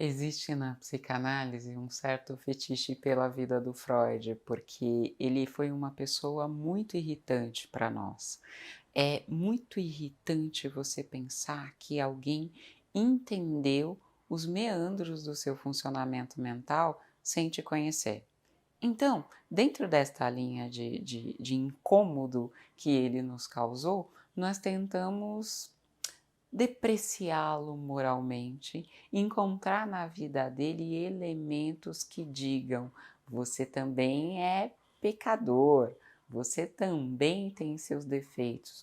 Existe na psicanálise um certo fetiche pela vida do Freud, porque ele foi uma pessoa muito irritante para nós. É muito irritante você pensar que alguém entendeu os meandros do seu funcionamento mental sem te conhecer. Então, dentro desta linha de incômodo que ele nos causou, nós tentamos depreciá-lo moralmente, encontrar na vida dele elementos que digam: você também é pecador, você também tem seus defeitos.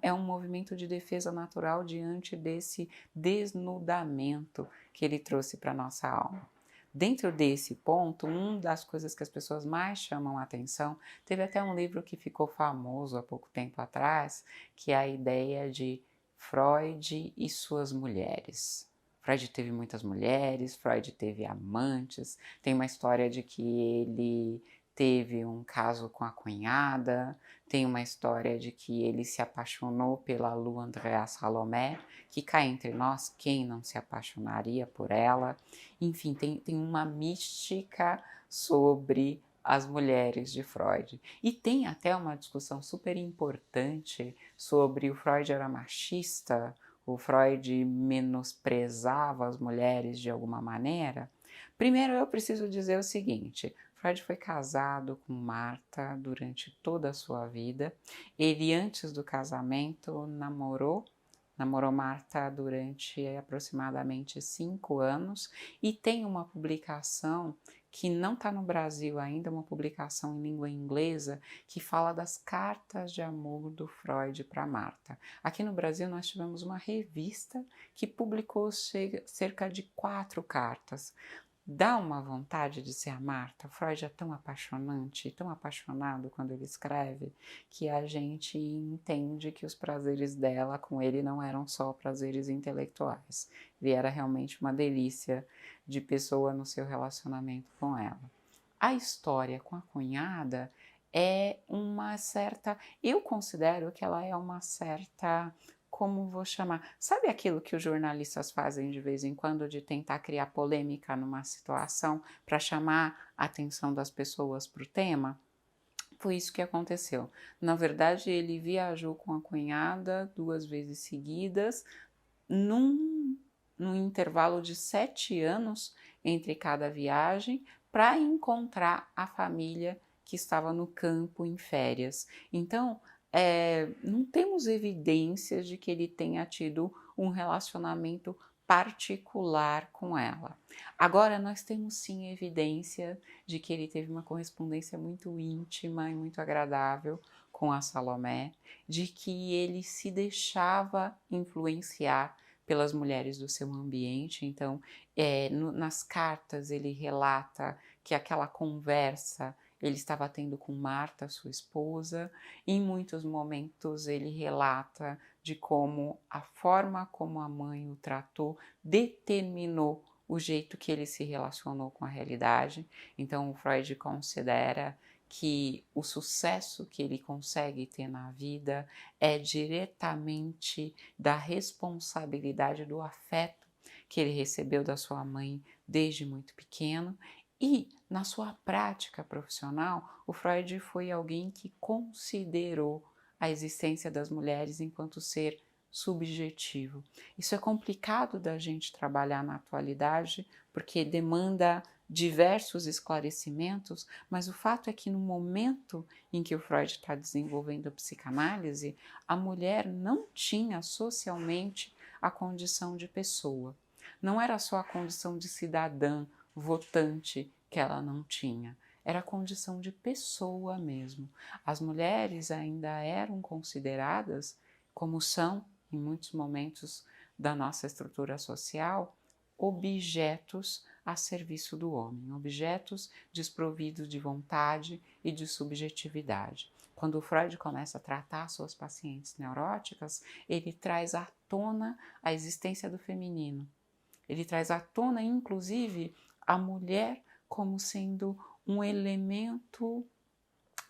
É um movimento de defesa natural diante desse desnudamento que ele trouxe para a nossa alma. Dentro desse ponto, uma das coisas que as pessoas mais chamam a atenção, teve até um livro que ficou famoso há pouco tempo atrás, que é a ideia de Freud e suas mulheres. Freud teve muitas mulheres, Freud teve amantes, tem uma história de que ele teve um caso com a cunhada, tem uma história de que ele se apaixonou pela Lu Andréa Salomé, que cá entre nós, quem não se apaixonaria por ela? Enfim, tem uma mística sobre as mulheres de Freud. E tem até uma discussão super importante sobre o Freud era machista, o Freud menosprezava as mulheres de alguma maneira. Primeiro eu preciso dizer o seguinte: Freud foi casado com Marta durante toda a sua vida. Ele, antes do casamento, namorou Marta durante aproximadamente 5 anos e tem uma publicação que não está no Brasil ainda, uma publicação em língua inglesa, que fala das cartas de amor do Freud para Marta. Aqui no Brasil nós tivemos uma revista que publicou cerca de 4 cartas. Dá uma vontade de ser a Marta. Freud é tão apaixonante, tão apaixonado quando ele escreve, que a gente entende que os prazeres dela com ele não eram só prazeres intelectuais. Ele era realmente uma delícia de pessoa no seu relacionamento com ela. A história com a cunhada é uma certa. Eu considero que ela é uma certa. Como vou chamar? Sabe aquilo que os jornalistas fazem de vez em quando de tentar criar polêmica numa situação para chamar a atenção das pessoas para o tema? Foi isso que aconteceu. Na verdade, ele viajou com a cunhada 2 vezes seguidas, num, num intervalo de 7 anos entre cada viagem, para encontrar a família que estava no campo em férias. Então, não temos evidências de que ele tenha tido um relacionamento particular com ela. Agora, nós temos sim evidência de que ele teve uma correspondência muito íntima e muito agradável com a Salomé, de que ele se deixava influenciar pelas mulheres do seu ambiente. Então, nas cartas ele relata que aquela conversa ele estava tendo com Marta, sua esposa. Em muitos momentos ele relata de como a forma como a mãe o tratou determinou o jeito que ele se relacionou com a realidade. Então, o Freud considera que o sucesso que ele consegue ter na vida é diretamente da responsabilidade do afeto que ele recebeu da sua mãe desde muito pequeno. E na sua prática profissional, o Freud foi alguém que considerou a existência das mulheres enquanto ser subjetivo. Isso é complicado da gente trabalhar na atualidade, porque demanda diversos esclarecimentos, mas o fato é que no momento em que o Freud está desenvolvendo a psicanálise, a mulher não tinha socialmente a condição de pessoa. Não era só a condição de cidadã, votante, que ela não tinha. Era a condição de pessoa mesmo. As mulheres ainda eram consideradas, como são em muitos momentos da nossa estrutura social, objetos a serviço do homem, objetos desprovidos de vontade e de subjetividade. Quando o Freud começa a tratar suas pacientes neuróticas, ele traz à tona a existência do feminino. Ele traz à tona, inclusive, a mulher como sendo um elemento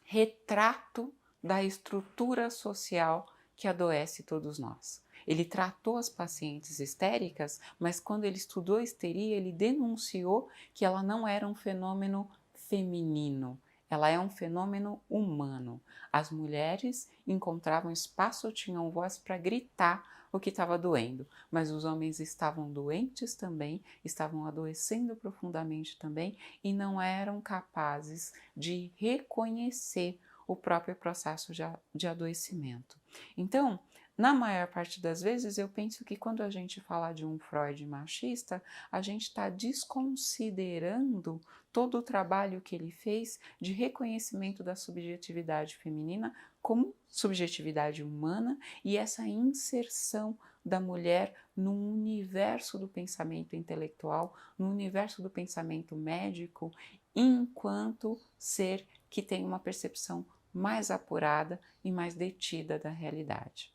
retrato da estrutura social que adoece todos nós. Ele tratou as pacientes histéricas, mas quando ele estudou a histeria, ele denunciou que ela não era um fenômeno feminino, ela é um fenômeno humano. As mulheres encontravam espaço, tinham voz para gritar o que estava doendo, mas os homens estavam doentes também, estavam adoecendo profundamente também e não eram capazes de reconhecer o próprio processo de adoecimento. Então, na maior parte das vezes, eu penso que quando a gente fala de um Freud machista, a gente está desconsiderando todo o trabalho que ele fez de reconhecimento da subjetividade feminina como subjetividade humana e essa inserção da mulher no universo do pensamento intelectual, no universo do pensamento médico, enquanto ser que tem uma percepção mais apurada e mais detida da realidade.